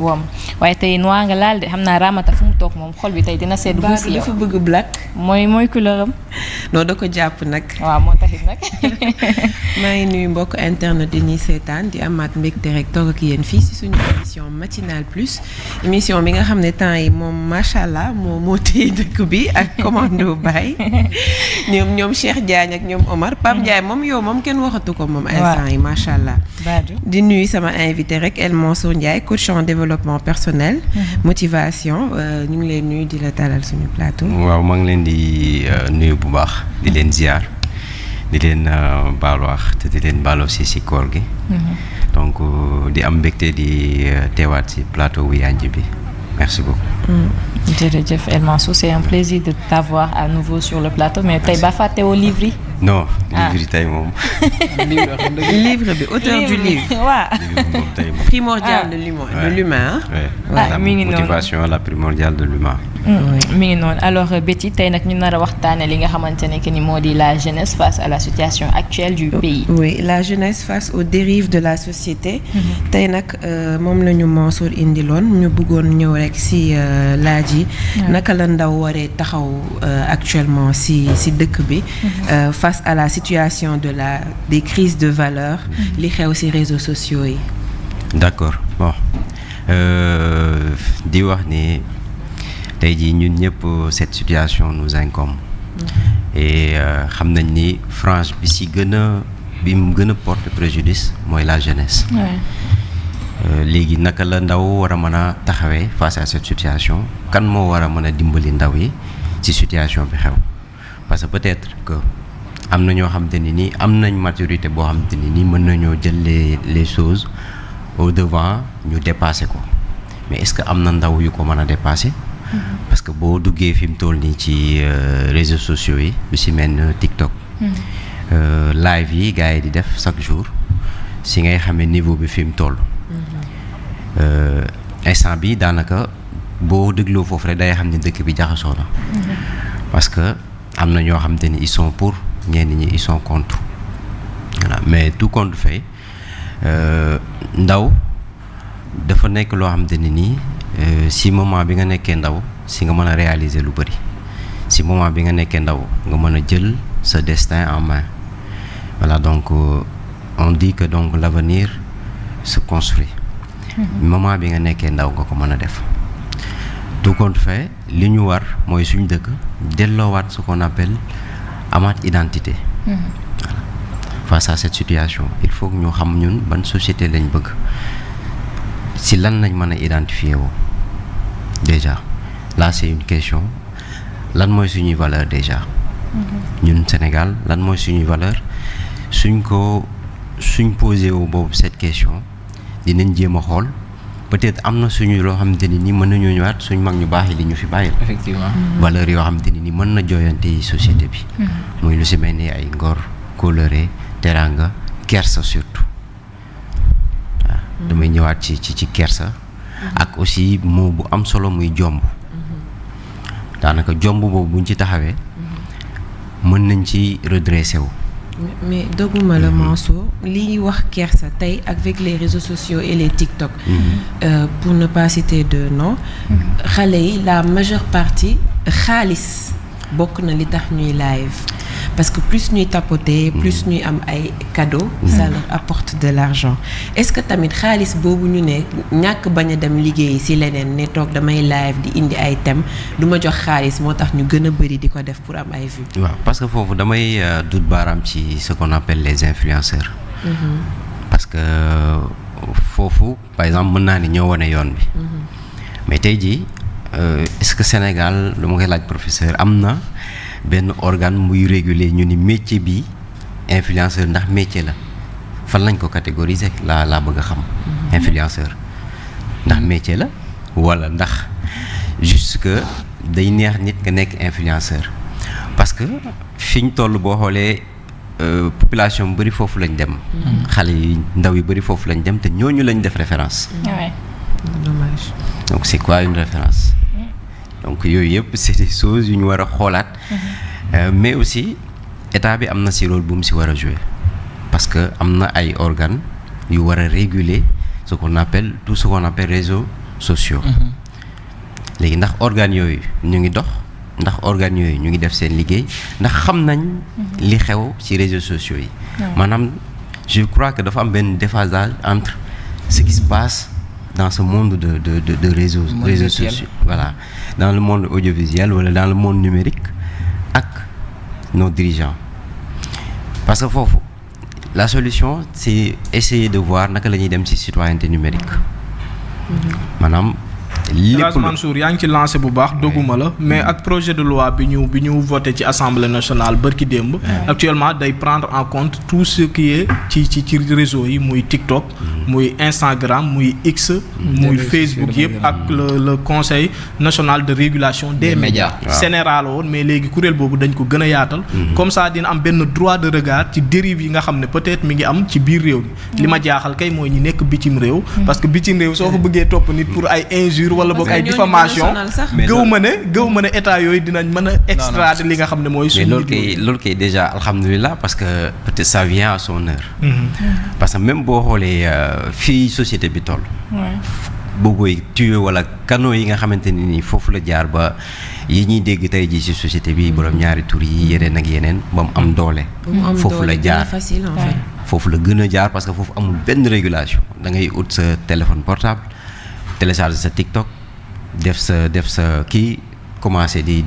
wom waaye tey noir nga laal de xam naa Ramata fu mu toog moom xol bi tey dina sedd bu si yow dafa bëgg black mooy couleur am non da ko jàpp nag waaw moo taxit nag maa ngi nuyu mbokk internet di ñuy seetaan di amaat mbégte rek toog ak yéen fii si suñu émission Matinale Plus émission bi nga xam ne temps yi moom macha allah moo téye dëkk bi ak commando Baye ñoom Cheikh Diagne ak ñoom Omar Pape Ndiaye moom yow moom kenn waxatu ko moom instant yi macha allah di nuyu sama invité rek El Mansour Ndiaye coach en développement personnel motivation ñu ngi leen nuyu di la dalal suñu plateau. waaw maa ngi leen di nuyu bu baax di leen ziar di leen baalu wax te di leen baal aussi si koor gi. donc di am mbégte di teewaat si plateau bu Yanji bi merci beaucoup. jërëjëf El Mansour c'est un plaisir de t'avoir à nouveau sur le plateau mais tey ba fàtte woo livre yi. non livre yi tey moom. livre bi auteur du livre. waaw livre moom tey moom. primordial de l'humain. la motivation la primordiale de l'humain. mi ngi noonu alors Betty tey nag ñu nar a waxtaane li nga xamante ne que ni moo di la jeunesse face à la situation actuelle du pays. oui la jeunesse face aux dérives de la société. tey nag moom la ñu Mansour indiloon ñu bëggoon ñëw rek si laaj yi. naka la ndaw waree taxaw actuellement si dëkk bi. face à la situation des crises de valeurs. li xew si réseaux sociaux yi. d'accord bon di wax ni. tey jii ñun ñëpp cette situation nous incombe et xam nañ ni frange bi mu gën a porte préjudice mooy la jeunesse. léegi naka la ndaw war a mën a taxawee face à cette situation kan moo war a mën a dimbali ndaw yi ci situation bi xew parce que peut-être que am na ñoo xamante ni nii am nañ maturité boo xamante ni nii mën nañoo jël les choses au devant ñu dépasser ko mais est-ce que am na ndaw yu ko mën a dépasser. parce que boo duggee fi mu toll nii ci réseaux sociaux yi lu si mel ne TikTok. live yi gars yi di def chaque jour si ngay xamee niveau bi fi mu toll. instant bi daanaka boo dégloo foofu rek day xam ne dëkk bi jaxasoo na. parce que am na ñoo xamante ni ils sont pour ñenn ñi ils sont contre. voilà mais tout compte fait ndaw dafa nekk loo xamante ni nii. si moment bi nga nekkee ndaw si nga mën a réaliser lu bari si moment bi nga nekkee ndaw nga mën a jël sa destin en main voilà donc on dit que donc l'avenir se construit. moment bi nga nekkee ndaw nga ko mën a def. tout compte fait li ñu war mooy suñu dëkk delloowaat ce qu'on appelle amaat identité. voilà face à cette situation il faut que ñu xam ñun ban société lañ bëgg. si lan lañ mën a identifier woo déjà là c'est une question lan mooy suñuy valeur déjà ñun Sénégal lan mooy suñuy valeur suñ posé woo boobu cette question dinañ jéem a xool peut-être am na suñu loo xamante ni nii mën nañoo ñëwaat suñ mag ñu baax yi li ñu fi bàyyil effectivement valeur yoo xamante ni nii mën na jooyante société bi muy lu si mel ni ay ngor kóllëre teraanga kersa surtout damay ñëwaat ci kersa ak aussi moo bu am solo muy jomb daanaka jomb boobu buñ ci taxawee mën nañ ci redresser wu. mais dogguma la Mansour li wax kersa tey avec les réseaux sociaux et les TikTok. pour ne pas citer de nom. xale yi la majeure partie xaalis bokk na li tax ñuy live. parce que plus ñuy tapoter plus ñuy am ay cadeaux ça leur apporte de l'argent est-ce que tamit xaalis boobu ñu ne ñàkk bañ a dem liggéey ci leneen ne toog damay live di indi ay thèmes du ma jox xaalis moo tax ñu gën a bari di ko def pour am ay vues. waaw parce que foofu damay dut baaraam ci ce qu'on appelle les influenceurs. parce que foofu par exemple mën naa ni ñoo wane yoon bi. mais tey jii est-ce que Sénégal lu ma koy laaj professeur am na. benn organe muy réguler ñu ni métier bi influenceur ndax métier la fan lañ ko catégoriser laa bëgg a xam. influenceur ndax métier la walla ndax juste que day neex nit nga nekk influenceur parce que fi ñu toll boo xoolee population bu bari foofu lañ dem. xale yi ndaw yu bari foofu lañ dem te ñooñu lañ def référence. dommage. donc c'est quoi une référence. donc yooyu yëpp c'est des choses yu ñu war a xoolaat. mais aussi état bi am na ci rôle bu mu ci war a jouer parce que am na ay organes yu war a réguler tout ce qu'on appelle réseau sociaux. léegi ndax organes yooyu ñu ngi dox ndax organes yooyu ñu ngi def seen liggéey ndax xam nañ li xew ci réseaux sociaux yi. maanaam je crois que dafa am benn déphasage entre ce qui se passe dans ce monde de réseaux sociaux, voilà, dans le monde audiovisuel wala dans le monde numérique ak nos dirigeants. Parce que foofu la solution c'est essayer de voir naka la ñuy dem ci citoyenneté numérique. maanaam lépp Mansour yaa ngi ci lancé bu baax dogguma la mais ak projet de loi bi ñu voté ci assemblée nationale bërki démb actuellement day prendre en compte tout ce qui est ci réseau yi muy TikTok muy Instagram muy X muy Facebook yëpp ak le conseil national de régulation des médias général woon mais léegi kuréel boobu dañ ko gën a yaatal comme ça dina am benn droit de regard ci dérive yi nga xam ne peut-être mi ngi am ci biir réew mi li ma jaaxal kay mooy ñi nekk bitim réew parce que bitim réew soo fa bëggee topp nit pour ay injures wala boog ay diffamation gëw ma ne état yooyu dinañ mën a extrader li nga xam ne mooy suñu loolu kay déjà alhamdulilah parce que peut-être ça vient à son heure. parce que même boo xoolee fii société bi toll booboy tuyau wala canaux yi nga xamante ne ni foofu la jaar ba yi ñuy dégg tey ji ci société bi borom ñaari tur yi yeneen ak yeneen ba mu am doole foofu la jaar foofu la gën a jaar parce que foofu amul benn régulation da ngay ut sa téléphone portable télécharger sa TikTok def sa kii commencé di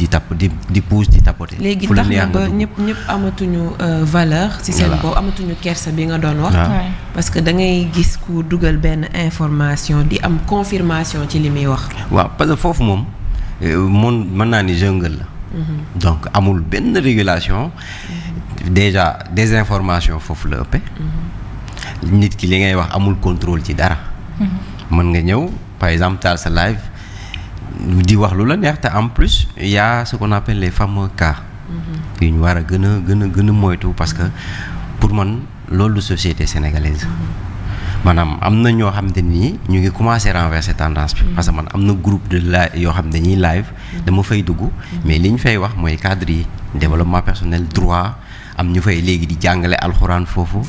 tapp di pousse di tapoter. léegi tax na ba ñëpp amatuñu valeur ci seen bopp amatuñu kersa bi nga doon wax. parce que da ngay gis ku dugal benn information di am confirmation ci li muy wax. waaw parce que foofu moom mën naa ni jungle la. donc amul benn régulation. déjà désinformation foofu la ëppee. nit ki li ngay wax amul contrôle ci dara. mën nga ñëw par exemple taal sa live di wax lu la neex te en plus il y a ce qu'on appelle les fameux cas yu ñu war a gën a moytu parce que pour man loolu société sénégalaise maanaam am na ñoo xam te nii ñu ngi commencer renverser tendance bi parce que man am na groupe de yoo xam ne dañuy live dama fay dugg mais li ñu fay wax mooy cadre yi développement personnel droit am ñu fay léegi di jàngale alxuraan foofu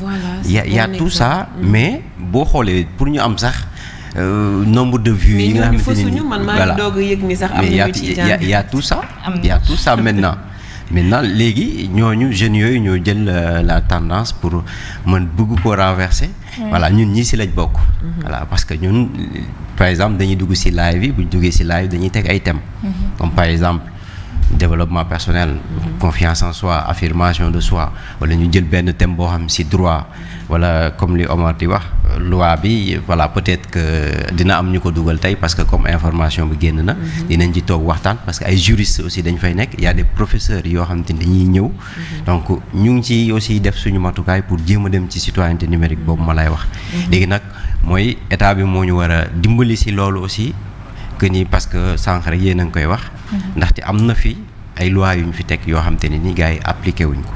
y a tout ça mais boo xoolee pour ñu am sax nombre de vues yi nga xamante ni man maa ngi doog a yëg ni sax am na ñu ci jàng y a tout ça maintenant léegi ñooñu jeunes yooyu ñoo jël la tendance pour man bëgg ko renverser voilà ñun ñii ci lañ bokk voilà parce que ñun par exemple dañuy dugg ci live yi bu ñu duggee ci live dañuy teg ay thèmes comme par exemple développement personnel confiance en soi affirmation de soi wala ñu jël benn thème boo xam ci droit wala comme li Omar di wax loi bi voilà peut-être que dina am ñu ko dugal tey parce que comme information bi génn na dinañ ci toog waxtaan parce que ay juristes aussi dañ fay nekk y a des professeurs yoo xam te ne dañuy ñëw donc ñu ngi ci aussi def suñu matukaay pour jéem a dem ci citoyenneté numérique boobu ma lay wax léegi nag mooy état bi moo ñu war a dimbali ci loolu aussi que ni parce que sànq rek yéen a ngi koy wax ndaxte am na fi ay lois yu ñu fi teg yoo xam te ne ni gars yi appliqué wuñ ko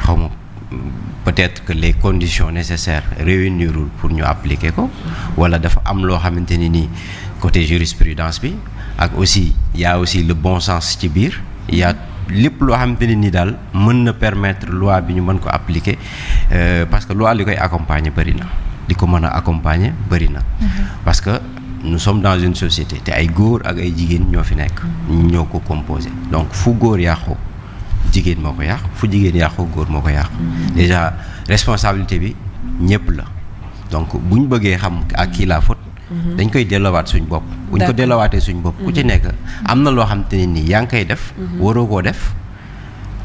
xaw ma peut-être que les conditions nécessaires réunirul pour ñu appliquer ko wala dafa am loo xamante ni nii côté jurisprudence bi ak aussi y a aussi le bon sens ci biir y a lépp loo xamante ne ni daal mën na permettre loi bi ñu mën ko appliquer parce que loi li koy accompagner bëri na li ko mën a accompagner bëri na parce que nous sommes dans une société te ay góor ak ay jigéen ñoo fi nekk ñoo ko composé donc fu góor yàqu jigéen moo ko yàq fu jigéen yàqu góor moo ko yàq déjà responsabilité bi ñëpp la donc bu ñu bëggee xam ak kii la faute dañ koy delloowaat suñ bopp bu ñu ko delloowaatee suñ bopp ku ci nekk am na loo xam te ne nii yaa ngi koy def waroo koo def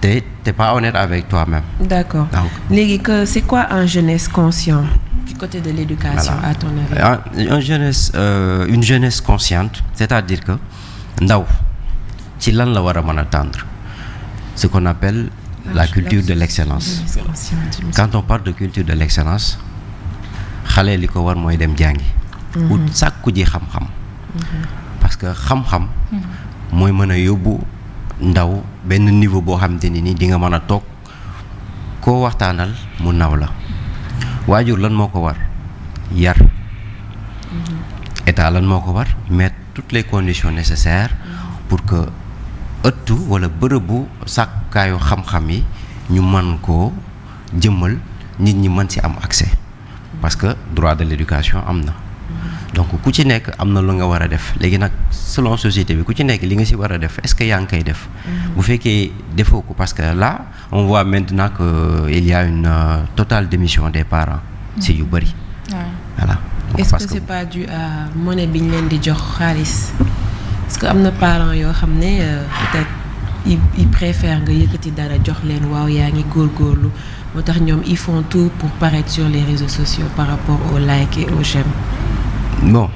te t'es pas honnête avec toi-même. D'accord. léegi que c'est quoi un jeunesse conscient du côté de l'éducation à ton avis? Une jeunesse consciente c'est-à-dire que ndaw ci lan la war a mën a tendre ce qu'on appelle la culture de l'excellence. Quand on parle de culture de l'excellence xale li ko war mooy dem jàngi ut sàkku ji xam-xam parce que xam-xam mooy mën a yóbbu ndaw benn niveau boo xamante ni di nga mën a toog koo waxtaanal mu naw la waajur lan moo ko war yar état lan moo ko war mettre toutes les conditions nécessaires pour que ëttu wala bërëbu sàkkaayu xam-xam yi ñu mën koo jëmmal nit ñi mën ci am accès parce que droit de l'éducation am na donc ku ci nekk am na lu nga war a def léegi nag selon société bi ku ci nekk li nga ci war a def est-ce que yaa ngi koy def. bu fekkee defoo ko parce que là on voit maintenant que il y a une totale démission des parents. ci yu bari. voilà. est-ce que c'est pas dû à monnaie bi ñu leen di jox xaalis parce que am na parents yoo xam ne peut-être ils préfèrent nga yëkkati dara jox leen waaw yaa ngi góorgóorlu moo tax ñoom ils font tout pour paraître sur les réseaux sociaux par rapport aux likes et aux j'aime. bon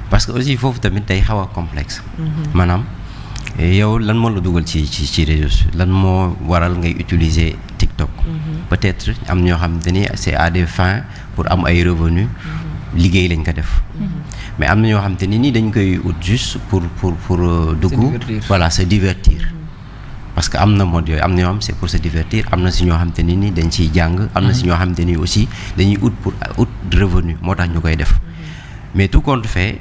parce que aussi foofu tamit day xaw a complexe. maanaam yow lan moo la dugal ci réseaux lan moo waral ngay utiliser TikTok. peut-être am ñoo xam te ni c'est à des fins pour am ay revenus. liggéey lañ ko def. mais am na ñoo xam te ni nii dañ koy ut juste pour dugg. voilà se divertir. parce que am na mode yooyu am na ñoo xam c'est pour se divertir am na si ñoo xam te ni nii dañ ciy jàng. am na si ñoo xam te ni aussi dañuy ut pour ut revenu moo tax ñu koy def. mais tout compte fait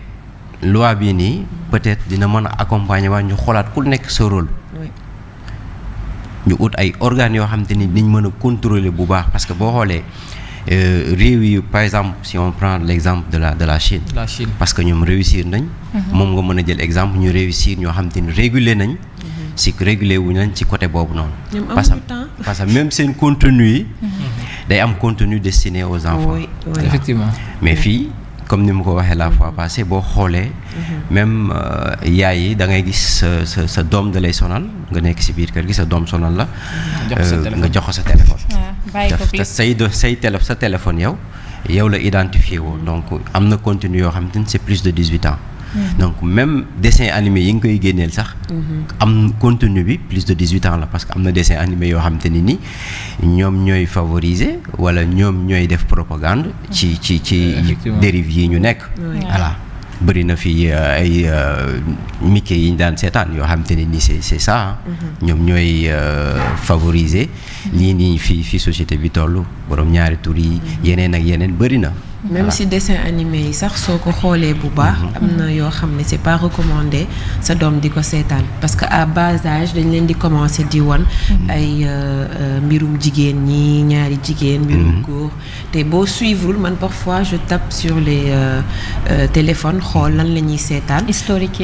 loi bii nii peut-être dina mën a accompagner waa ñu xoolaat ku nekk sa rôle. ñu ut ay organes yoo xam te ni dañ mën a contrôler bu baax parce que boo xoolee. réew yi par exemple si on prend l'exemple de la Chine. parce que ñoom réussir nañ. moom nga mën a jël exemple ñu réussir ñoo xam te ni réguler nañ. si réguler wu nañ ci côté boobu noonu. parce que même seen contenu yi. day am contenu destiné aux enfants. oui. effectivement. mais fii comme ni mu ko waxee la fois passée boo xoolee. même yaay yi da ngay gis sa doom da lay sonal nga nekk si biir kër gi sa doom sonal la. nga jox ko sa téléphone. sa téléphone yow la identifié woo donc am na contenu yoo xam te ne c'est plus de 18 ans. donc même dessin animé yi nga koy génneel sax. am contenu bi plus de 18 ans la parce que am na dessin animé yoo xam te ni ni ñoom ñooy favoriser wala ñoom ñooy def propagande. ci dérive yi ñu nekk. voilà bëri na fi ay Mickey yi ñu daan seetaan yoo xam te ne ni c'est ça. ñoom ñooy favoriser. lii nii fi société bi toll borom ñaari tur yi. yeneen ak yeneen bëri na. même si dessin animé yi sax soo ko xoolee bu baax. am na yoo xam ne c'est pas recommandé sa doom di ko seetaan parce que à bas âge dañ leen di commencer di wan. ay mbirum jigéen ñi ñaari jigéen. mbirum góor te boo suivreul man parfois je tape sur les téléphones xool lan la ñuy seetaan. historique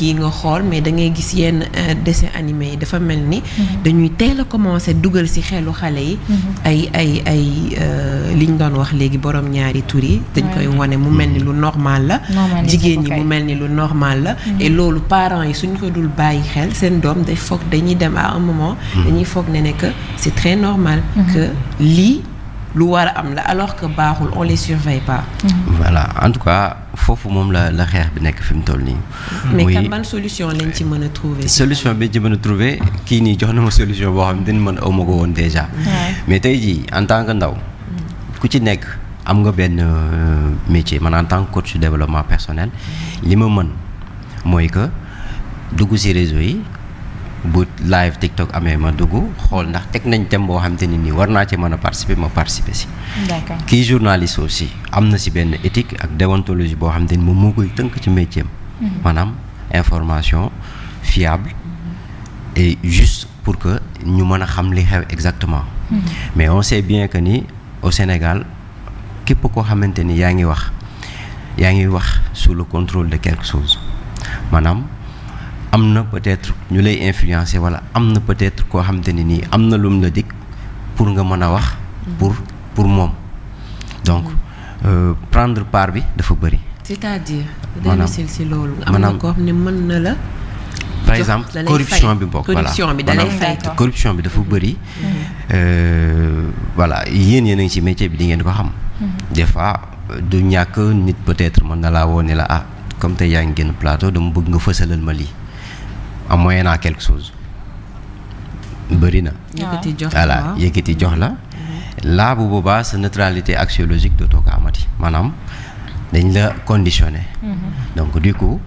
yi nga xool mais da ngay gis yenn dessin animé yi dafa mel ni. dañuy teel a commencer dugal ci xelu xale yi. ay liñ doon wax léegi borom ñaari. dañ koy wane mu mel ni lu normal la jigéen ñi mu mel ni lu normal la et loolu parents yi suñ ko dul bàyyi xel seen doom day foog dañuy dem à un moment dañuy foog ne que c'est très normal que lii lu war a am la alors que baaxul on les surveille pas. voilà en tout cas foofu moom la xeex bi nekk fi mu toll nii. mais kan ban solution lañ ci mën a trouver. solution bi ci mën a trouver kii nii jox na ma solution boo xam ne dañu mën a aw ma ko woon déjà. mais tey jii en tant que ndaw ku ci nekk. am nga benn métier man en tant que coach développement personnel li ma mën mooy que dugg ci réseau yi bu live TikTok amee ma dugg xool ndax teg nañ thème boo xam te ne nii war naa ci mën a participer ma participer ci. d'accord kii journaliste aussi am na ci benn éthique ak déontologie boo xam te ni moom moo koy tënk ci métier am. maanaam information fiable et juste pour que ñu mën a xam li xew exactement. mais on sait bien que ni au Sénégal. képp koo xamante ni yaa ngi wax sous le contrôle de quelque chose maanaam am na peut-être ñu lay influencer wala am na peut-être koo xamante ni nii am na lum la dig pour nga mën a wax pour moom donc prendre part bi dafa bëri. c'est-à-dire. maanaam si loolu. maanaam am na koo xam ne mën na la. par exemple corruption bi bokk voilà corruption bi da lay fay. corruption bi dafa bëri. voilà yéen a ngi ci métier bi di ngeen ko xam. des fois du ñàkk nit peut-être mën na laa woo ne la ah comme tey yaa ngi génn plateau dama bëgg nga fësalal ma lii en moyennant quelque chose bëri na. yëkkati jox voilà yëkkati jox la. laa bu boobaa sa neutralité axiologique dootoo ko amati maanaam dañ la conditionné. donc du coup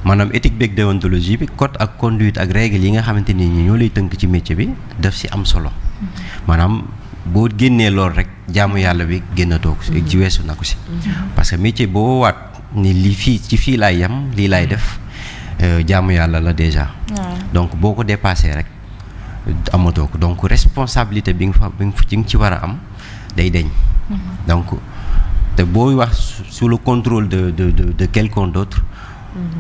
maanaam éthique beeg déontologie bi code ak conduite ak règle yi nga xamante ni ñoo lay tënk ci métier bi daf ci am solo maanaam. boo génnee lool rek jaamu yàlla bi génnatoo ko ci weesu na ko si parce que métier boo waat ni fii laay yem lii laay def jaamu yàlla la déjà donc boo ko dépassé rek amatoo ko donc responsabilité bi nga ci war a am day deñ donc te booy wax sous le contrôle de quelqu'un d'autre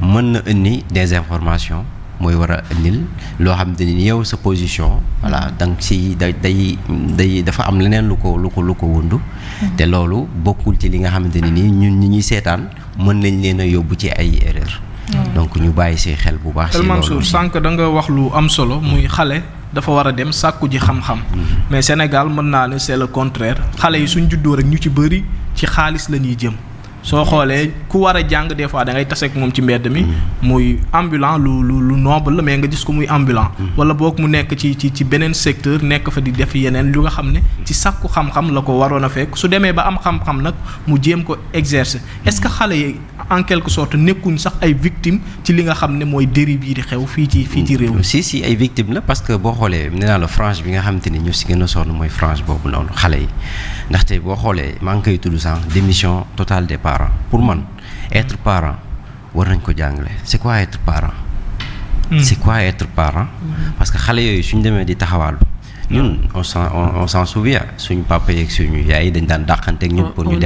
mën na indi des informations mooy war a indil loo xamante ni yow sa position voilà donc si day dafa am leneen lu ko wundu te loolu bokkul ci li nga xamante ni nii ñun ñi ñuy seetaan mën nañ leen a yóbbu ci ay erreur donc ñu bàyyi si xel bu baax. si loolu Mansour sànq da nga wax lu am solo muy xale dafa war a dem sàkku ji xam-xam. mais Sénégal mën naa ne c'est le contraire xale yi suñ juddoo rek ñu ci bëri ci xaalis la ñuy jëm. soo xoolee ku war a jàng des fois da ngay tase ak moom ci mbedd mi. muy ambulant lu noble la mais nga gis ko muy ambulant. wala boog mu nekk ci beneen secteur nekk fa di def yeneen lu nga xam ne ci sàkku xam-xam la ko waroon a fekk su demee ba am xam-xam nag mu jéem ko exercer est-ce que xale yi en quelque sorte nekkuñ sax ay victimes ci li nga xam ne mooy dérive yi di xew fii ci réew mi. si ay victimes la parce que boo xoolee nee naa la frange bi nga xamante ni ñu si gën a sonn mooy frange boobu noonu xale yi ndaxte boo xoolee maa ngi koy tudd sànq démission totale des parents. pour man être parent war nañ ko jàngale c'est quoi être parent. c'est quoi être parent. parce que xale yooyu suñ demee di taxawaalu. ñun on s'en souvient suñu papa yeeg suñu yaay yi dañ daan dàqanteeg ñun pour ñu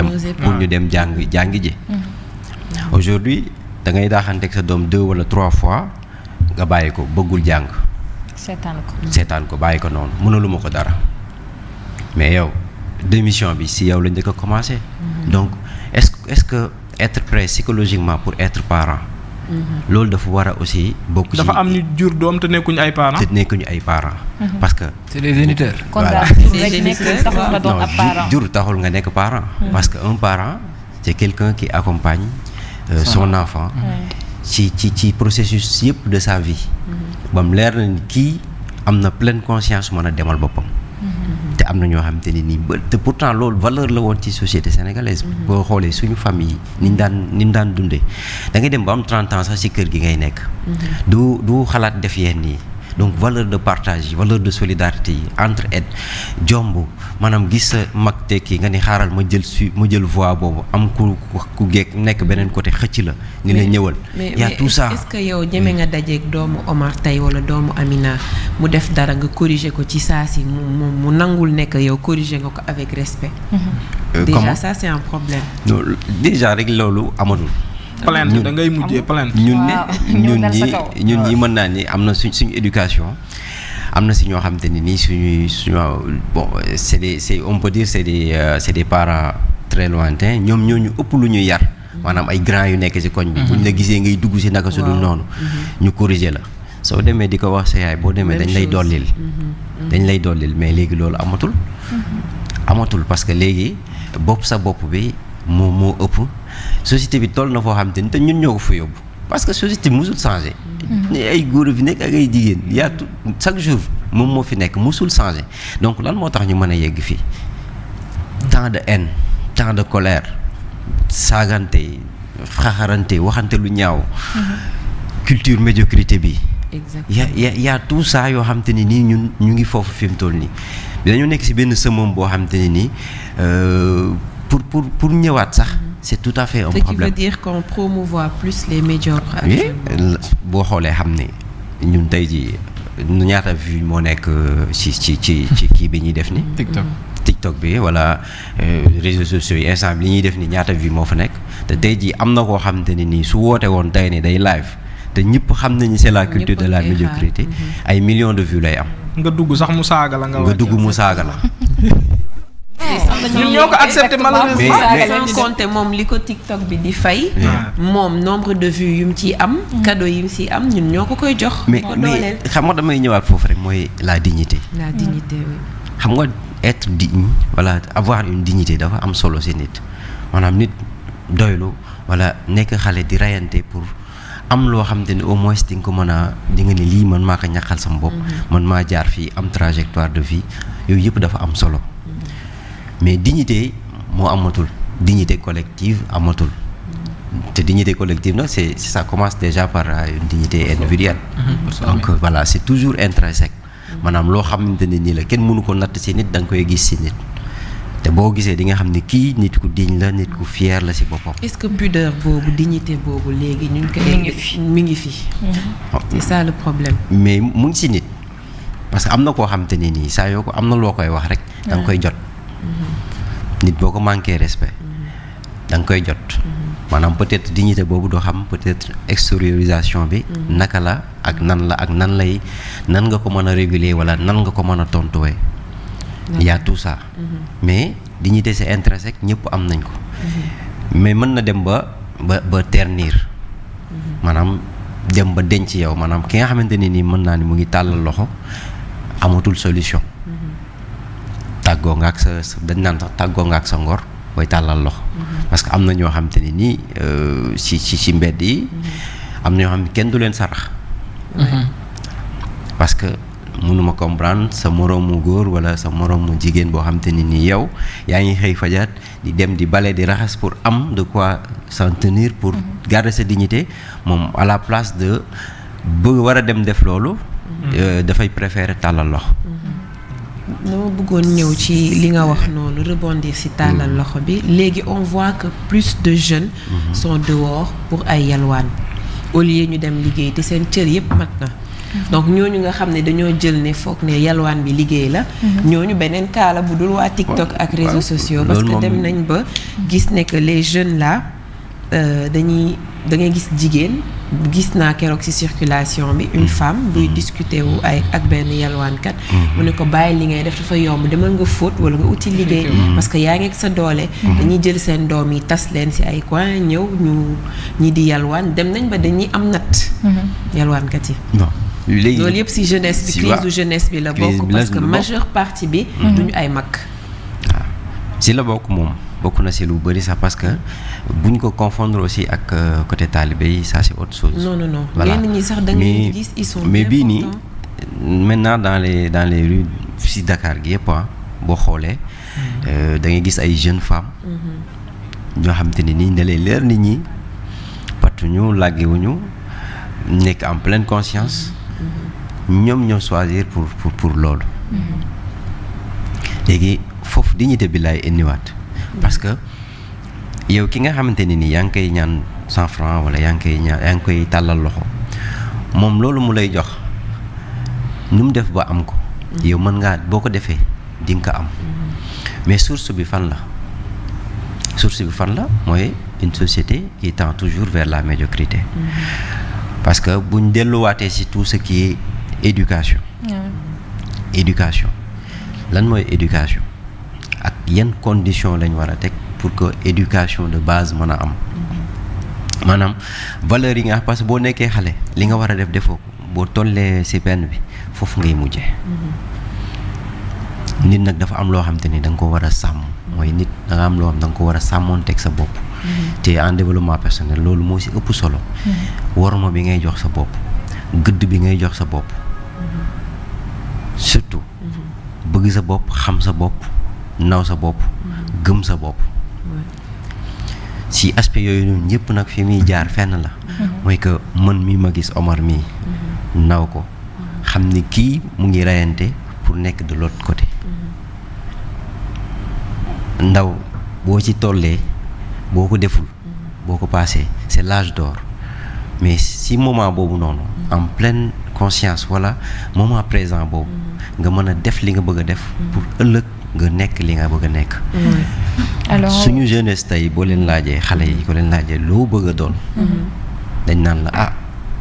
dem jàngi ji. aujourd'hui da ngay daaxanteeg sa doom 2 wala 3 fois nga bàyyi ko bëggul jàng. seetaan ko bàyyi ko noonu mënaluma ko dara mais yow démission bi si yow lañ njëkk a commencé. donc est-ce que être prêt psychologiquement pour être parent. loolu dafa war a aussi bokk ci. dafa am ñu jur doom te nekkuñu ay parents. parce que. c'est des géniteurs. voilà jur taxul nga nekk parent. parce que un parent c'est quelqu'un qui accompagne son enfant. ci processus yëpp de sa vie. ba mu leer na ni kii am na pleine conscience mën a demal boppam. te am na ñoo xamante ni nii ba te pourtant loolu valeur la woon ci société sénégalaise. boo xoolee suñu famille yi ni ñu daan dundee da ngay dem ba am 30 ans sax ci kër gi ngay nekk. du xalaat def yenn yi donc valeur de partage yi valeur de solidarité yi entraide jomb maanaam gis sa mag tekki nga ni xaaral ma jël voix boobu am ku geek nekk beneen côté xëcc la. ni la ñëwal. y a tout ça est-ce que yow ñeme nga dajeeg doomu Omar tey wala doomu Amina mu def dara nga corriger ko ci saa si mu nangul nekk yow corriger nga ko avec respect. déjà ça c'est un problème. non déjà rek loolu amatul. plainte da ngay mujjee plainte. ñun ñi mën naa ni am na suñu éducation am na si ñoo xamante ni nii suñu bon c'est on peut dire c'est des parents très lointains ñoom ñoo ñu ëpp lu ñu yar maanaam ay grands yu nekk ci koñ bi. buñ la gisee ngay dugg ci naka su dul noonu. ñu corriger la soo demee di ko wax sa yaay boo demee dañ lay dollil mais léegi loolu amatul parce que léegi sa bopp bi moo ëpp. société bi toll na foo xam te ñun ñoo ko fa yóbbu parce que société bi musul changé. ay góor fi nekk ak ay jigéen yaa chaque jour moom moo fi nekk musul changé donc lan moo tax ñu mën a yegg fii tant de haine tant de colère saagante xaxarante waxante lu ñaaw. culture médiocrité bi. exactement y a tout ça yoo xam te ni nii ñun ñu ngi foofu fi mu toll nii dañoo nekk ci benn sëmam boo xam te ne nii pour ñëwaat sax. c'est tout à fait un problème. Ce qui veut dire qu'on promouvoit plus les médiocres. oui boo xoolee xam ne ñun tey jii ñaata vues moo nekk ci kii bi ñuy def ni TikTok bi wala réseaux sociaux yi instant bi li ñuy def ni ñaata vues moo fa nekk te tey jii am na koo xamante ne nii su woote woon tey ni day live te ñëpp xam nañu c'est la culture de la médiocrité ay millions de vues lay am. nga dugg sax mu saaga la nga dugg mu saaga la. ñun ñoo ko accepté malheureusement. sans compter moom li ko TikTok bi di fay. moom nombre de vues yu mu ciy am. cadeau yi mu ciy am ñun ñoo ko koy jox. mais xam nga damay ñëwaat foofu rek mooy la dignité. la dignité oui. xam nga être digne wala avoir une dignité dafa am solo ci nit maanaam nit doylu wala nekk xale di rayante pour am loo xamante ne au moins di nga ko mën a di nga ne lii man maa ko ñaqal sama bopp. man maa jaar fii am trajectoire de vie yooyu yëpp dafa am solo. mais dignité moo amatul dignité collective amatul te dignité collective nag ça commence déjà par une dignité individuelle. donc voilà c'est toujours intrinsèque maanaam loo xamante ne nii la kenn mënu ko natt ci nit da nga koy gis ci nit te boo gisee di nga xam ne kii nit ku digne la nit ku fier la ci boppam. est-ce que pudeur boobu dignité boobu léegi ñu ngi koy. mi ngi fi. c'est ça le problème. mais mu ngi ci nit parce que am na koo xamante ne nii saa yoo ko am na loo koy wax rek da nga koy jot. nit boo ko manqué respect da nga koy jot. maanaam peut-être dignité boobu doo xam peut-être extériorisation bi. naka la ak nan nga ko mën a réguler wala nan nga ko mën a tontuwee. y a tout ça. mais dignité c'est intrinsèque ñëpp am nañ ko. mais mën na dem ba ternir. maanaam dem ba denc yow maanaam ki nga xamante ne nii mën naa ni mu ngi tàllal loxo amatul solution. tàggoo nga ak dañ naan sax tàggoo nga ak sa ngor booy tàllal loxo. parce que am na ñoo xamante ne nii ci mbedd yi. am na ñoo xam ne kenn du leen sarax. parce que mënuma comprendre sa moroomu góor wala sa moroomu jigéen boo xamante ne nii yow yaa ngi xëy fajar di dem di bale di raxas pour am de quoi s'en tenir pour garder sa dignité moom à la place de bëgg war a dem def loolu. dafay préférer tàllal loxo. dama bëggoon ñëw ci li nga wax noonu rebondir ci tàllal loxo bi léegi on voit que plus de jeunes sont dehors pour ay yalwaan au lieu ñu dem liggéey te seen cër yépp mat na. donc ñooñu nga xam ne dañoo jël ne foog ne yalwaan bi liggéey la. ñooñu beneen kaala bu dul waa TikTok ak réseaux sociaux. parce que dem nañ ba gis ne que les jeunes là da ngay gis jigéen gis naa keroog ci circulation bi une femme buy discuter wu ak benn yalwaankat. mu ne ko bàyyi li ngay def dafa yomb demal nga fóot wala nga uti liggéey. parce que yaa ngi ak sa doole. dañuy jël seen doom yi tas leen ci ay coin ñëw ñi di yalwaan dem nañ ba dañuy am natt. yalwaankat yi. léegi loolu yëpp ci jeunesse bi crise de jeunesse bi la bokk parce que majeure partie bi duñu ay mag. waaw ci la bokk na ci lu bari sax parce que buñ ko confondre aussi ak côté talibé yi ça c'est autre chose. non voilà ñenn ñi sax da ngay gis ils sont mais bii nii maintenant dans les rues ci Dakar gi yëpp boo xoolee da ngay gis ay jeunes femmes. ñoo xamante ne nii da lay leer nit ñi patuñu làggewuñu nekk en pleine conscience. ñoom ñoo choisir pour loolu. léegi foofu dignité bi laay indiwaat. parce que yow ki nga xamante ne nii yaa ngi koy ñaan 100 francs wala yaa ngi koy tàllal loxo moom loolu mu lay jox nu mu def ba am ko. yow mën ngaa boo ko defee di nga ko am. mais source bi fan la mooy une société qui tend toujours vers la médiocrité. parce que buñ delluwaatee ci tout ce qui est éducation. éducation lan mooy éducation ak yan conditions lañ war a teg pour que éducation de base mën a am. maanaam valeurs yi nga parce que boo nekkee xale li nga war a def defoo ko boo tollee ci benn bi foofu ngay mujjee. nit nag dafa am loo xam te ni da nga ko war a sàmm mooy nit da nga am loo xam da nga ko war a sàmmoon teg sa bopp. te en développement personnel loolu moo ci ëpp solo. worma bi ngay jox sa bopp gëdd bi ngay jox sa bopp. surtout bëgg sa bopp xam sa bopp naw sa bopp gëm sa bopp. ci aspect yooyu noonu ñëpp nag fi muy jaar fenn la. mooy que man mii ma gis Omar mii naw ko xam ni kii mu ngi reyante pour nekk de l'autre côté. ndaw boo ci tollee boo ko deful boo ko passé c'est l'âge d'or mais si moment boobu noonu en pleine conscience wala moment présent boobu nga mën a def li nga bëgg a def pour ëllëg nga nekk li nga bëgg a nekk. alors suñu jeunesse tey boo leen laajee xale yi ko leen laajee loo bëgg a doon. dañ naan la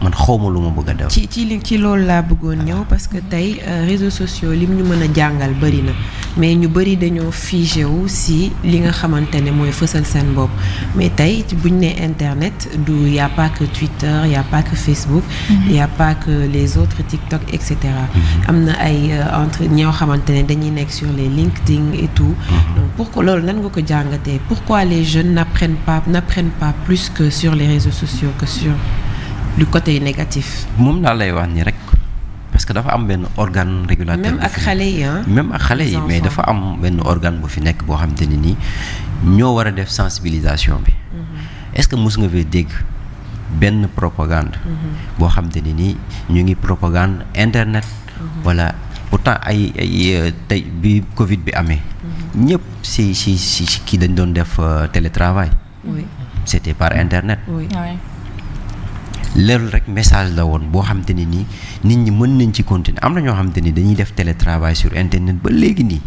man xawma lu ma bëgg a def. ci loolu laa bëggoon ñëw parce que tey réseaux sociaux lim ñu mën a jàngal bari na mais ñu bari dañoo figé wu si li nga xamante ne mooy fësal seen bopp mais tey buñ ne internet du y a pas que Twitter y a pas que Facebook. Y a pas que les autres TikTok et cetera. am na ay entre ñoo xamante ne dañuy nekk sur les LinkedIn et tout. donc pourquoi loolu nan nga ko jàngatee pourquoi les jeunes n'apprennent pas plus que sur les réseaux sociaux que sur du côté négatif. moom daal lay wax ni rek parce que dafa am benn organe régulateur. même ak xale yi même ak xale yi mais dafa am benn organe bu fi nekk boo xamante ne nii ñoo war a def sensibilisation bi. est-ce que mës nga fee dégg benn propagande. boo xamante ne nii ñu ngi propagande internet. wala pourtant ay tey bi Covid bi amee. ñëpp si kii dañ doon def télétravail. oui c'était par internet. oui. leerul rek message la woon boo xamante ne nii nit ñi mën nañ ci continuer am na ñoo xamante ni dañuy def télétravail sur internet ba léegi nii.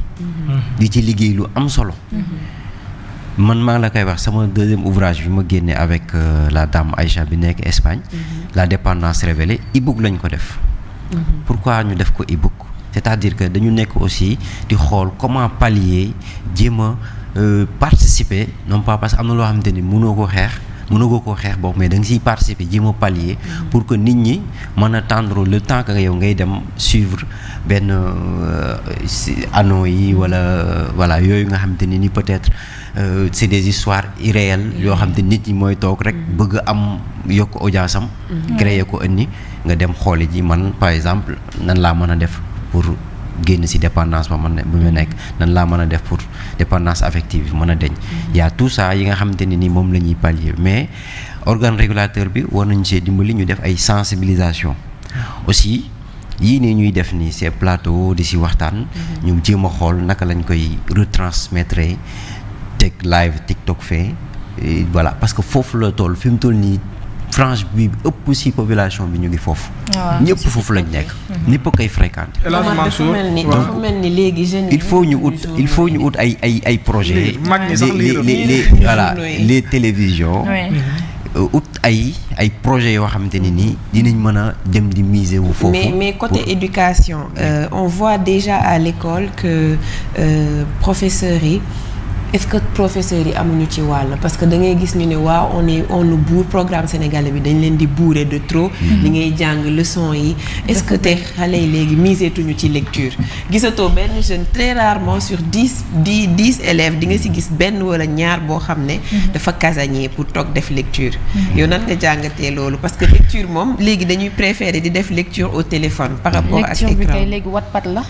di ci liggéey lu am solo. man maa la koy wax sama deuxième ouvrage bi ma génnee avec la dame Aïcha bi nekk Espagne. La dépendance révélée e-book lañ ko def. Pourquoi ñu def ko e-book c'est-à-dire que dañu nekk aussi di xool comment pallier jéem a participer non pas parce que am na loo xamante ni mënoo koo xeex boobu mais da nga siy participer jéem a pallier pour que nit ñi mën a tendre le temps que yow ngay dem suivre benn anneaux yi wala voilà yooyu nga xamante ni peut-être c'est des histoires irréelles yoo xam te nit ñi mooy toog rek bëgg am yokk audience am créer ko indi nga dem xooli ji man par exemple nan laa mën a def pour génn ci dépendance bu ma nekk nan laa mën a def pour dépendance affective bi mën a deñ y a tout ça yi nga xamante ni moom la ñuy pallier mais organe régulateur bi war nañu see dimbali ñu def ay sensibilisation aussi yii nii ñuy def nii ces plateaux di ci waxtaan ñu jéem a xool naka lañ koy retransmettre teg live TikTok fait voilà parce que foofu la toll fi mu toll nii frange bi ëpp ci population bi ñu ngi foofu. ñëpp foofu lañ nekk. ñëpp a koy fréquenter. dafa mel ni léegi jeunes il faut ñu ut ay projets. les télévisions. ut ay projets yoo xamante ni nii dinañ mën a dem di miser wu foofu. mais côté éducation on voit déjà à l'école que professeurs yi. Est-ce que professeurs yi amuñu ci wàll parce que da ngay gis ñu ne waaw on nous bourre programme sénégalais bi dañ leen di bourrer de trop. li ngay jàng leçon yi. est-ce que tey xale yi léegi miseetuñu ci lecture gisatoo benn jeune très rarement sur 10 élèves di nga ci gis benn wala ñaar boo xam ne. dafa casanier pour toog def lecture. yow nan nga jàngatee loolu parce que lecture moom léegi dañuy préférer di def lecture au téléphone. par rapport ak écran lecture bi kay léegi Wattpad la.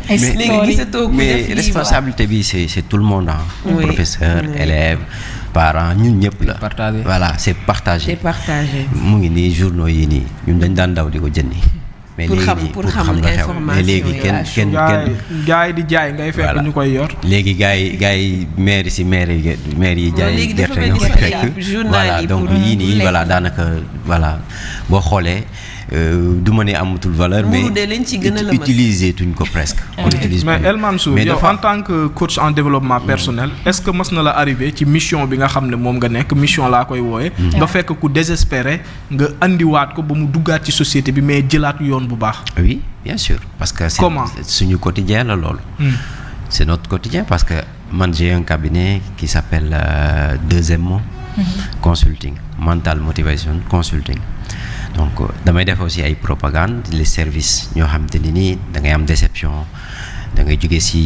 léegi gisatoo ku def mais responsabilité bi c'est tout le monde professeur élèves parents ñun ñëpp la voilà c'est partagé mu ngi nii journaux yi nii ñun dañ daan daw di ko jëndi mais léegi pour xam nga xew mais léegi kenn gars yi di jaay ngay fekk ñu koy yor léegi gars yi maire yi jaay gerte ñoo koy fekk voilà donc yii nii voilà daanaka voilà boo xoolee du ma ne amatul valeur mais utiliser tuñ ko presque. on utilise mais El Mansour yow en tant que coach en développement personnel est-ce que mas na la arrivé ci mission bi nga xam ne moom nga nekk mission laa koy wooye nga fekk ku désespéré nga andiwaat ko ba mu duggaat ci société bi mais jëlaat yoon bu baax. oui bien sûr parce que c'est suñu quotidien la loolu. c'est notre quotidien parce que man j'ai un cabinet qui s'appelle Deuxième Mot Consulting Mental Motivation Consulting. donc damay def aussi ay propagande les services ñoo xam te ni nii da ngay am déception da ngay jóge ci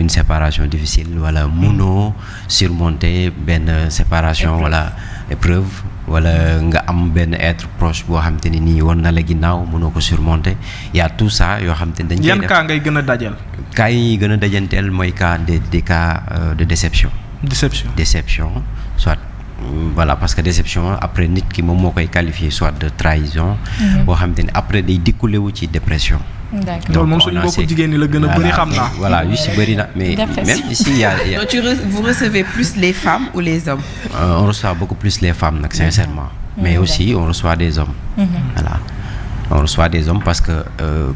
une séparation difficile wala mënoo surmonter benn séparation wala épreuve wala nga am benn être proche boo xam te ni nii war na la ginnaaw mënoo ko surmonter y a tout ça yoo xam te ni dañ koy def yan cas ngay gën a dajal. cas yi ñuy gën a dajanteel mooy cas des cas de déception soit voilà parce que déception après nit ki moom moo koy qualifier soit de trahison boo xam te ne après day découlé wu ci dépression. d'accord loolu moom suñu mbokku jigéen ñi la gën a bëri xam naa. voilà yu si bëri na mais même ici il y a vous recevez plus les femmes ou les hommes. On reçoit beaucoup plus les femmes nag sincèrement. mais aussi on reçoit des hommes. voilà on reçoit des hommes parce que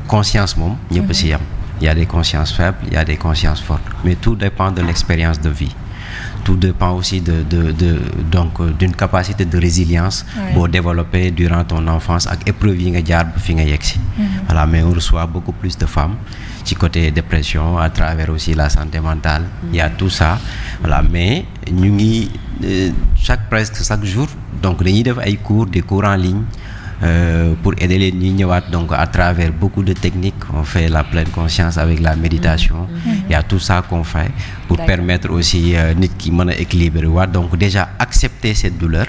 conscience moom ñëpp si yam. il y a des consciences faibles il y a des consciences fortes mais tout dépend de l'expérience de vie. tout dépend aussi donc d'une capacité de résilience boo développé durant ton enfance ak épreuve yi nga jaar ba fi nga yegsi. voilà mais on reçoit beaucoup plus de femmes ci côté dépression à travers aussi la santé mentale. il y a tout ça voilà mais ñu ngi presque chaque jour donc dañuy def ay des cours en ligne. Pour aider les ñuy ñëwaat donc à travers beaucoup de techniques on fait la pleine conscience avec la méditation. Il y a tout ça qu'on fait pour permettre aussi nit ki mën a équilibrer waat donc déjà accepter cette douleur.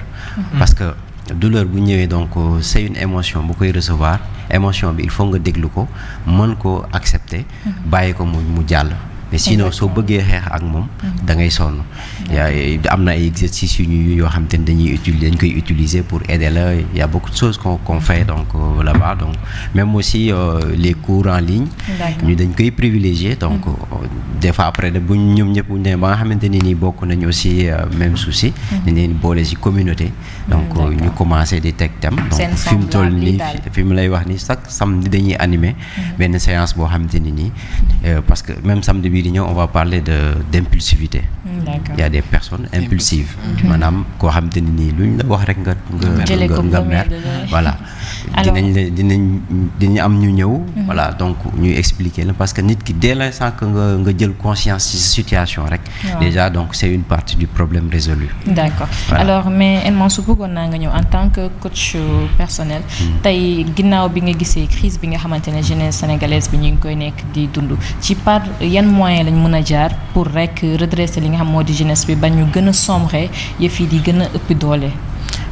parce que douleur bu ñëwee donc c'est une émotion bu koy recevoir émotion bi il faut nga déglu ko mën ko accepter. bàyyi ko mu jàll. mais sinon soo bëggee xeex ak moom da ngay sonn am na ay exercices yoo xam te ne dañ koy utiliser pour aider la il y a beaucoup de choses qu'on fait donc là-bas donc même aussi les cours en ligne ñu dañ koy privilégier donc des fois après bu ñoom ñëpp buñ ne ba nga xamante ne nii bokk nañu aussi même souci dañ leen boole ci communauté donc ñu commencé di teg thème donc fi mu toll nii fi mu lay wax ni chaque samedi dañuy animer benn séance boo xamante ne nii parce que même samedi bi bii di ñëw on va parler d'impulsivité. D'accord. Il y a des personnes impulsives. maanaam koo xam te ni nii luñ la wax rek nga mer. voilà dinañ am ñu ñëw. voilà donc ñuy expliquer la parce que nit ki dès l'instant que nga jël conscience ci situation rek. déjà donc c'est une partie du problème résolu. D'accord. Voilà. Alors mais El Mansour bëggoon naa nga ñëw en tant que coach personnel. tey ginnaaw bi nga gisee crise bi nga xamante ne jeunesse sénégalaise bi ñu ngi koy nekk di dund ci par yan moyen lañ mën a jaar pour rek redresser li nga xam moo di jeunesse bi ba ñu gën a sombre yëf yi di gën a ëpp doole.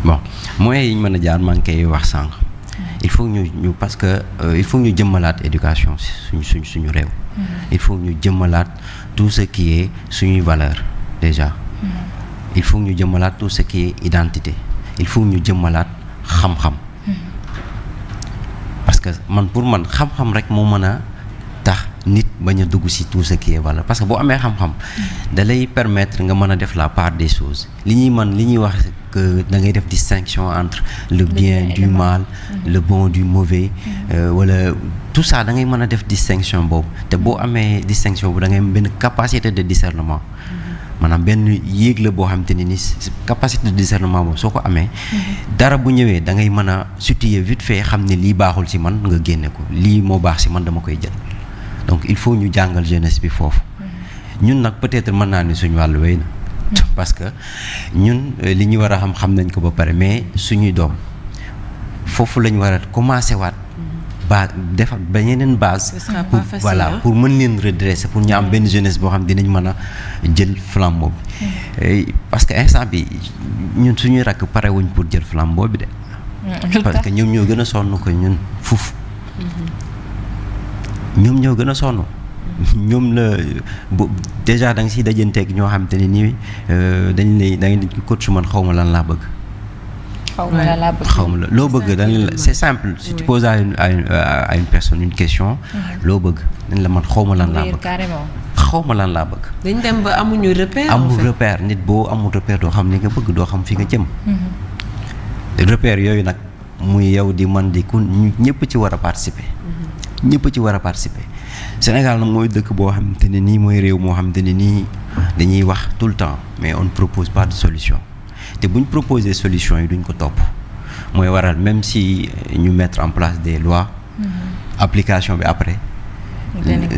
bon moyens yi ñu mën a jaar maa ngi koy wax sànq il faut ñu parce que il faut ñu jëmmalaat éducation suñu réew. il faut ñu jëmmalaat tout ce qui est suñuy valeur déjà. il faut ñu jëmmalaat tout ce qui est identité il faut ñu jëmmalaat xam-xam. parce que pour man xam-xam rek moo mën a tax nit bañ a dugg ci tout ce qui est valeur parce que boo amee xam-xam da lay permettre nga mën a def la part des choses li ñuy wax que da ngay def distinction entre le bien du mal le bon du mauvais wala tout ça da ngay mën a def distinction boobu te boo amee distinction boobu da ngay am benn capacité de discernement maanaam benn yéeg la boo xam te ne ni capacité de discernement boobu soo ko amee dara bu ñëwee da ngay mën a situer vite fait xam ne lii baaxul ci man nga génne ko lii moo baax ci man dama koy jël donc il faut ñu jàngal jeunesse bi foofu ñun nag peut-être mën naa ni suñu wàllu wéy na parce que ñun li ñu war a xam nañ ko ba pare mais suñuy doom foofu la ñu war a commencer waat defar ba yeneen base pour voilà pour mën leen redresser pour ñu am benn jeunesse boo xam dinañ mën a jël flambeau bi parce que instant bi ñun suñuy rakk pare wuñ pour jël flambeau bi de parce que ñoom ñoo gën a sonn ko ñun fuuf ñoom ñoo gën a sonn ñoom la déjà da nga siy dajanteeg ñoo xam te ne nii da ngay coach man xaw ma lan laa bëgg. xaw ma la loo bëgg dañ la c'est simple si tu poses à une personne une question. loo bëgg dañ la man xaw ma lan laa bëgg. xaw ma lan laa bëgg. dañ dem ba amuñu repère. amul repère nit boo amul repère doo xam li nga bëgg doo xam fi nga jëm. repère yooyu nag muy yow di man di ku ñëpp ci war a participer. ñëpp ci war a participer Sénégal nag mooy dëkk boo xamante ne nii mooy réew moo xamante ne nii dañuy wax tout le temps mais on ne propose pas de solution te bu ñu proposer solution yi duñ ko topp mooy waral même si ñu mettre en place des lois application bi après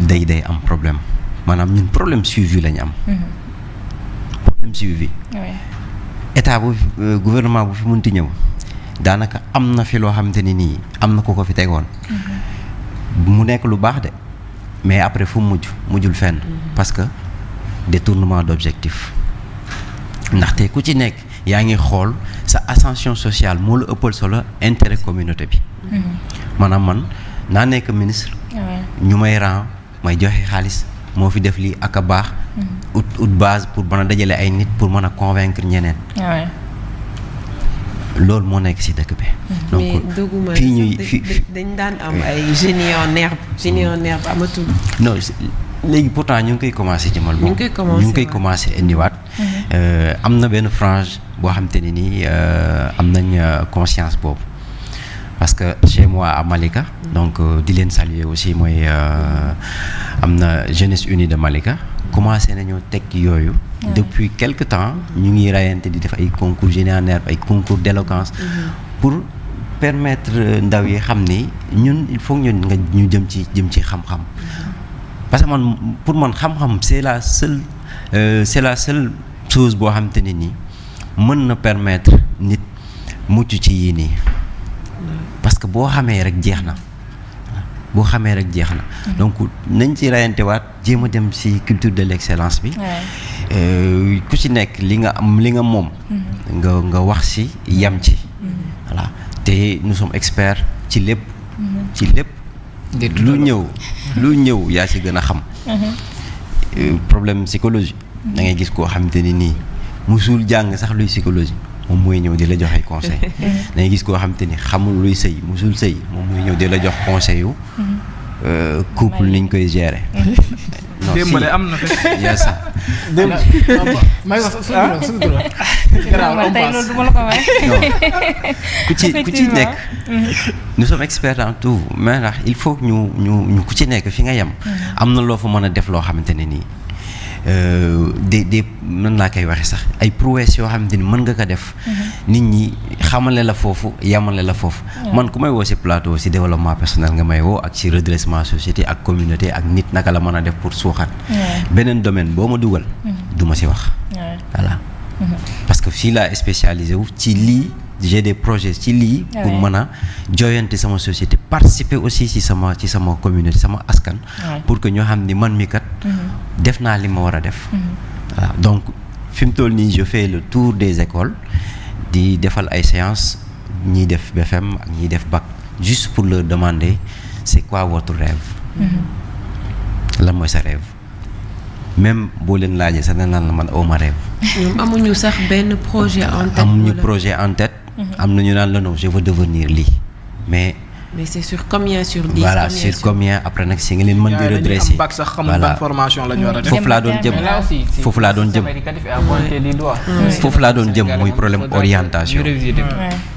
day am problème maanaam ñun problème suivi lañu am problème suivi état bu gouvernement bu fi mënti ñëw daanaka am na fi loo xamante ni nii am na ko fi tegoon mu nekk lu baax de mais après fu mujjul fenn parce que détournement d'objectif ndaxte ku ci nekk yaa ngi xool sa ascension sociale moo la ëppal solo intérêt communauté bi maanaam man naa nekk ministre ñu may ran may joxe xaalis moo fi def lii ak a baax ut base pour mën a dajale ay nit pour mën a convaincre ñeneen loolu moo nekk ci dëkk bi. donc fii ñuy dañ daan am ay génie en herbe amatul. non léegi pourtant ñu ngi koy commencer jëmal moom. ñu ngi koy commencer indiwaat. am na benn frange boo xam te ne nii am nañ conscience boobu parce que chez moi à Malika. donc di leen saluer aussi mooy am na jeunesse unie de Malika. commencé nañoo teg yooyu. depuis quelque temps ñu ngi rayante di def ay concours génie en herbe ay concours d'éloquence pour permettre ndaw yi xam ni ñun il faut ñu jëm ci xam-xam parce que pour man xam-xam c'est la seule chose boo xam te ne nii mën na permettre nit mucc ci yii nii parce que boo xamee rek jeex na donc nañ ci rayantewaat jéem a dem ci culture de l'excellence bi ku ci nekk li nga moom nga wax ci yam ci voilà te nous sommes experts ci lépp lu ñëw yaa ci gën a xam problème psychologie da ngay gis koo xamante ni nii musul jàng sax luy psychologie moom mooy ñëw di la jox ay conseil da ngay gis koo xamante ni xamul luy sëy musul sëy moom mooy ñëw di la jox conseil yu couple niñ koy gérer démbale am na fi yaa sax may wax suñu droit tey loolu du ma la ko may. ku ci nekk nous sommes experts dans tout mais ndax il faut que ñu ku ci nekk fi nga yem am na loo fa mën a def loo xamante ne nii des mën laa koy waxee sax ay prouesses yoo xamante ni mën nga ko def nit ñi xamale la foofu yamale la foofu man ku may woo ci plateau ci développement personnel nga may woo ak ci redressement société ak communauté ak nit naka la mën a def pour suuxat beneen domaine boo ma dugal du ma ci wax voilà parce que fii laa spécialisé wu ci lii j'ai des projets ci lii pour mën a joyante sama société participer aussi ci sama communauté sama askan pour que ñoo xam ni man mi kat def naa li ma war a def voilà donc fi mu toll nii je fais le tour des écoles di defal ay séances ñiy def BFM ak ñiy def bac juste pour leur demander c'est quoi votre rêve lan mooy sa rêve même boo leen laajee sax dañ naan la man awma rêve ñoom amuñu sax benn projet en tête. amuñu projet en tête. am na ñu naan la non je veux devenir lii mais c'est sur combien sur 10. voilà sur combien après nag si nga leen mën di redresser. bac sax xamul ban formation la ñu war a def. foofu laa doon jëm foofu laa doon jëm foofu laa doon jëm muy problème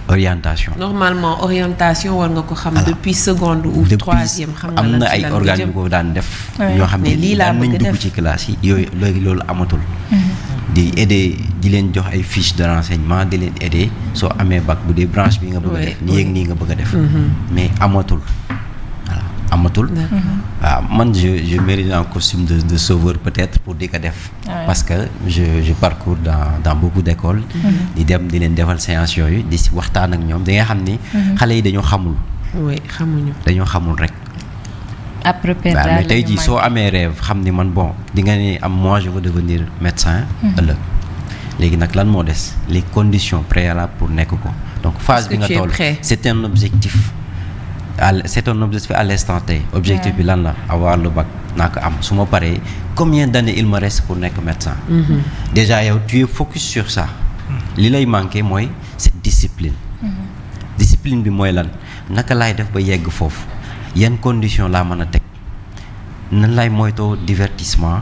orientation. normalement orientation war nga ko xam depuis seconde ou troisième. xam nga am na ay organes yu ko daan def. ñoo xam ne daan nañ dugg ci classe yi yooyu léegi loolu amatul. di aider di leen jox ay fiches de renseignement di leen aider soo amee bac bu dee branche bi nga bëgg a def nii ak nii nga bëgg a def mais amatul voilà amatul waaw man je mérite un costume de sauveur peut-être pour di ko def parce que je parcours dans beaucoup d'écoles di dem di leen defal séance yooyu di si waxtaan ak ñoom da nga xam ni xale yi dañoo xamul dañoo xamul rek après mais tey jii soo amee rêve xam ni man bon di nga ne am moi je veux devenir médecin ëllëg léegi nag lan moo des les conditions préalables pour nekk ko donc phase bi nga toll c'est un objectif à l'instant tey objectif bi lan la avoir le bac naa ko am su ma paree combien d'années il me reste pour nekk médecin déjà yow tu es focus sur ça li lay manqué mooy cette discipline discipline bi mooy lan naka laay def ba yegg foofu yan condition laa mën a teg nan laay moytoo divertissement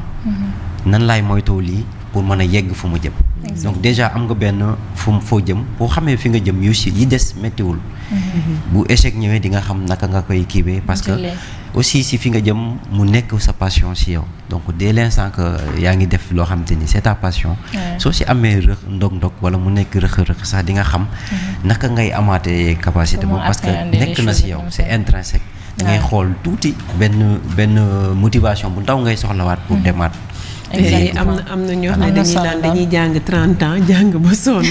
nan laay moytoo lii pour mën a yegg fu mu jëm donc déjà am nga benn foo jëm boo xamee fi nga jëm yu si yi des méttiwul bu échec ñëwee di nga xam naka nga koy kiibee parce que aussi si fi nga jëm mu nekk sa passion si yow donc dès l'instant que yaa ngi def loo xamante ni c'est ta passion soo si amee ndog wala mu nekk rëq-rëq sax di nga xam naka ngay amaatee capacité boobu parce que nekk na si yow c'est intrinsèque da ngay xool tuuti benn motivation bu ndaw ngay soxlawaat pour demaat am na ñoo xam ne dañuy naan dañuy jàng 30 ans jàng ba sonn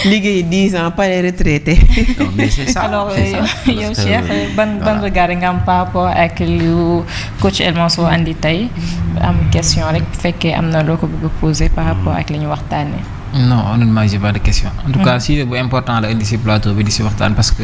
liggéey 10 ans pare retraité. non mais c'est ça alors yow Cheikh ban regard nga am par rapport ak lu coach El Mansour andi tey am question rek bu fekkee am na loo ko bëgg a poser par rapport ak li ñu waxtaanee. non honnêtement j'ai pas de question. en tout cas sujet bu important la indi ci plateau bi di ci waxtaan parce que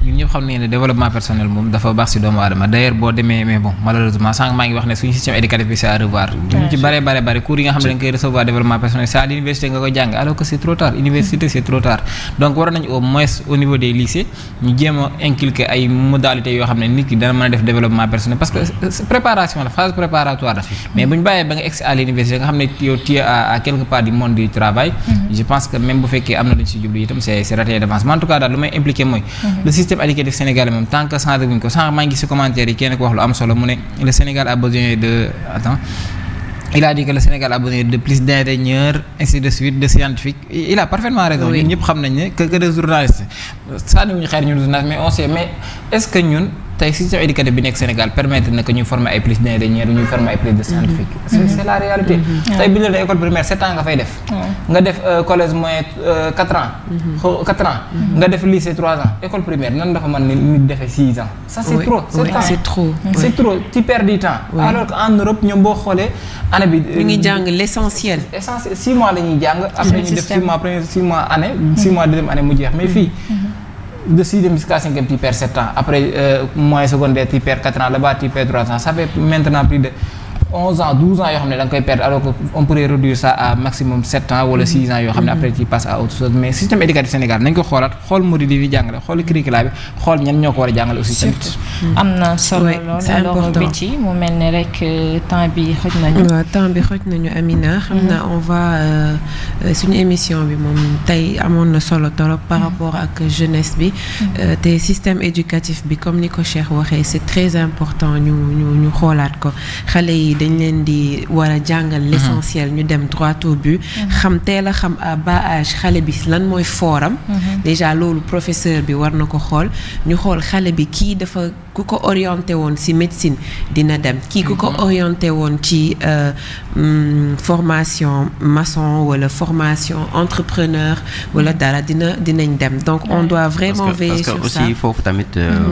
ñun ñëpp xam nañu ne développement personnel moom dafa baax ci doomu aadama d'ailleurs boo demee mais bon malheureusement sànq maa ngi wax ne suñu système éducatif bi c'est à revoir. ñu ci bare cours yi nga xam ne da nga koy recevoir développement personnel c'est à l'université nga koy jàng alors que c'est trop tard université c'est trop tard donc war nañu au moins au niveau des lycées ñu jéem a inculquer ay modalités yoo xam ne nit ki dana mën a def développement personnel parce que préparation la phase préparatoire la mais bu ñu bàyyee ba nga egg à l'université nga xam ne yow tu es à quelque part du monde du travail. je pense que même bu fekkee am na lu ñu si jublu itam c'est raté d'avance mais en tout cas daal lu may impliqué mooy le système éducatif sénégalais moom tant que changé wuñ ko sànq maa ngi gis si commentaire yi kenn ko wax lu am solo mu ne le Sénégal a besoin de il a dit que le Sénégal a besoin de plus d'ingénieurs ainsi de suite de scientifiques il a parfaitement raison ñun ñëpp xam nañ ne que de journalistes sànniwuñu xeer ñun journalistes mais on sait mais est-ce que ñun tey système éducatif bi nekk Sénégal permettre na que ñuy former ay plus d'ingénieurs ñuy former ay plus de scientifiques c'est la réalité tey bi ñu la école primaire 7 ans nga fay def nga def collège moyen 4 ans nga def lycée 3 ans école primaire nan dafa mën nit defee 6 ans ça c'est trop c'est trop tu perds du temps alors que en Europe ñoom boo xoolee année bi ñu ngi jàng l'essentiel 6 mois la ñuy jàng après ñu def 6 mois premier 6 mois année 6 mois deuxième année mu jeex mais fii de 6e jusqu'à 5e tu perds 7 ans après moyen secondaire tu perds 4 ans là-bas tu perds 3 ans ça fait maintenant plus de 11 ans 12 ans yoo xam ne da nga koy perdre alors que on pourrait réduire ça à maximum 7 ans wala 6 ans yoo xam ne après tu passes à autre chose mais système éducatif Sénégal nañ ko xoolaat xool module yi jàngale xool curricula bi xool ñan ñoo ko war a jàngale aussi tamit. am na solo lool alors Betty mu mel ne rek temps bi xoj nañu. waaw temps bi xoj nañu Amina. xam naa on va suñu émission bi moom tey amoon na solo torop par rapport ak jeunesse bi. te système éducatif bi comme ni ko Cheikh waxee c'est très important ñu xoolaat ko xale yi dañ leen di war a jàngal l'essentiel ñu dem droit au but. teel a xam à bas âge xale bi lan mooy fooram. déjà loolu professeur bi war na ko xool ñu xool xale bi kii dafa ku ko orienté woon ci médecine dina dem kii ku ko orienté woon ci formation maçon wala formation entrepreneur wala dara dinañ dem donc on doit vraiment veiller sur ça parce que aussi foofu tamit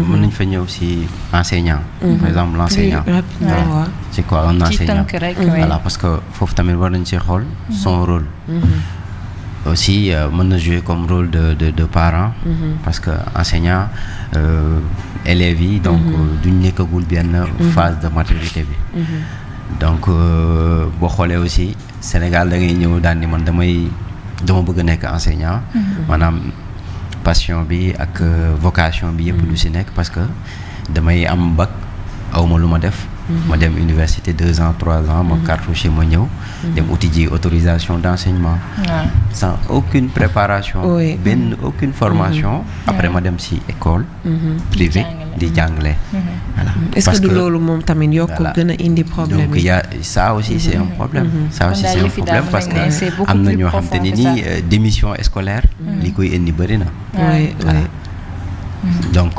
mën nañ fa ñëw ci enseignant par exemple l'enseignant c'est quoi un enseignant voilà parce que foofu tamit war nañ ci xool son rôle aussi mën na jouer comme rôle de parent parce que enseignant élèves yi donc duñ nekkagul benn phase de maturité bi donc boo xoolee aussi Sénégal da ngay ñëw daan ni man dama bëgg a nekk enseignant maanaam passion bi ak vocation bi yëpp lu ci nekk parce que damay am bac awma lu ma def ma dem université 2 ans 3 ans ma cartouché ma ñëw dem uti ji autorisation d'enseignement sans aucune préparation aucune formation après ma dem ci école privée di jàngale voilà est-ce que du loolu moom tamit yokk gën a indi problème donc il y a ça aussi c'est un problème ça aussi c'est un problème parce que am na ñoo xam te ni nii démission scolaire li koy indi bëri na donc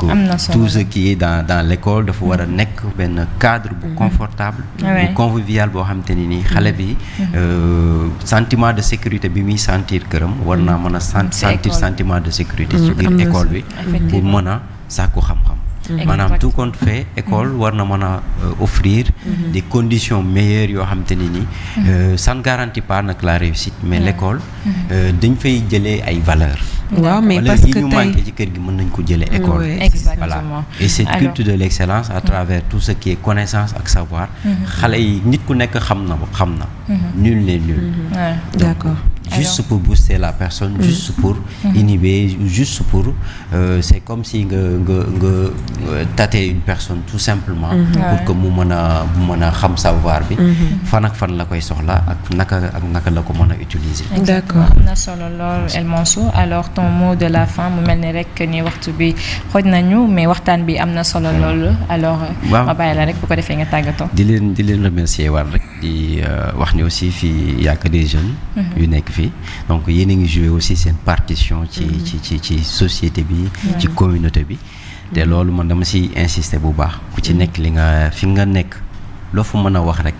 tout ce qui est dans l'école dafa war a nekk benn cadre bu confortable bu convivial boo xam te ni nii xale bi sentiment de sécurité bi muy sentir këram war naa mën a sentir sentiment de sécurité ci biir école bi pour mën a sàkku xam-xam maanaam tout compte fait école war na mën a offrir des conditions meilleures yoo xam te ni nii ça ne garantit pas nag la réussite mais l'école dañ fay jëlee ay valeurs waaw mais parce que ñu manqué ci kër gi mën nañ ko jëlee école voilà et cette culture de l'excellence à travers tout ce qui est connaissance ak savoir xale yi nit ku nekk xam na nul n'est nul d'accord juste pour booster la personne juste pour inhiber juste pour c'est comme si nga tâter une personne tout simplement pour que mu mën a xam savoir bi fan ak fan la koy soxla ak naka la ko mën a utiliser d'accord am na solo lool El Mansour alors ton mot de la fin mu mel ni rek ni waxtu bi xoj nañu mais waxtaan bi am na solo lool alors ma bàyyi la rek bu ko defee nga tàggatoo di leen remercier war rek di wax ni aussi fii y a que des jeunes yu nekk fii donc yéen a ngi jouer aussi seen partition ci société bi ci communauté bi te loolu man dama ci insister bu baax ku ci nekk fi nga nekk loo fa mën a wax rek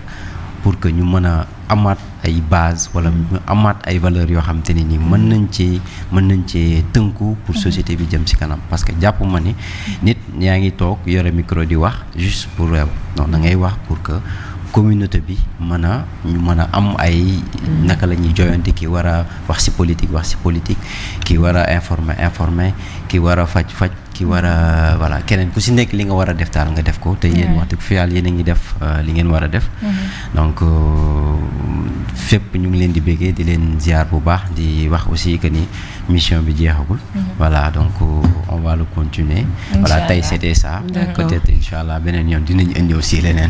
pour que ñu mën a amaat ay base wala ñu amaat ay valeurs yoo xam te ne nii mën nañ ci tënku pour société bi jëm ci kanam parce que jàpp ma ni nit yaa ngi toog yore micro di wax juste pour non da ngay wax pour que communauté bi ñu mën a am ay naka la ñuy joyante ki war a wax ci politique ki war a informer ki war a faj ki war a voilà keneen ku ci nekk li nga war a def daal nga def ko te yéen wax dëgg fi yàlla yéen a ngi def li ngeen war a def donc fépp ñu ngi leen di béggee di leen ziar bu baax di wax aussi que ni mission bi jeexagul voilà donc on va le continuer voilà tey c'était ça peut-être inchallah beneen yoon dinañ indi aussi leneen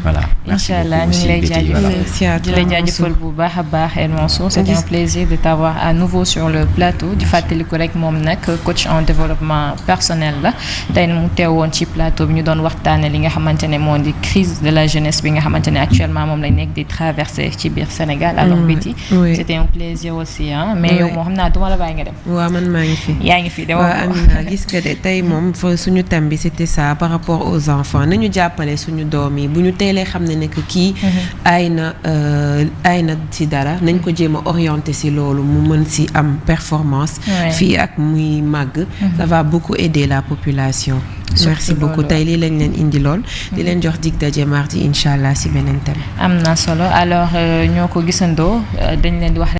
voilà inchallah ñu ngi lay jaajëfal bu baax a baax El Mansour c'était un plaisir de t'avoir à nouveau sur le plateau di fàttaliku rek moom nag coach en développement personnel la tey mu teewoon ci plateau bi ñu doon waxtaane li nga xamante ne moo di crise de la jeunesse bi nga xamante ne actuellement moom lañ nekk di traverser ci biir Sénégal alors Betty c'était un plaisir aussi mais yow moo xam naa duma la bàyyi nga dem waaw man maa ngi fi yaa ngi fi de waaw Amina gis nga de tey moom fa suñu thème bi c'était ça par rapport aux enfants nañu jàppale suñu doom yi bu ñu teelee xam ne que kii aay na ci dara nañ ko jéem a orienter ci loolu mu mën ci am performance fii ak muy màgg ça va beaucoup aider la population merci beaucoup tey lii lañ leen indi lool di leen jox dig daje mardi incha allah ci beneen thème am na solo alors ñoo ko gisandoo dañ leen di wax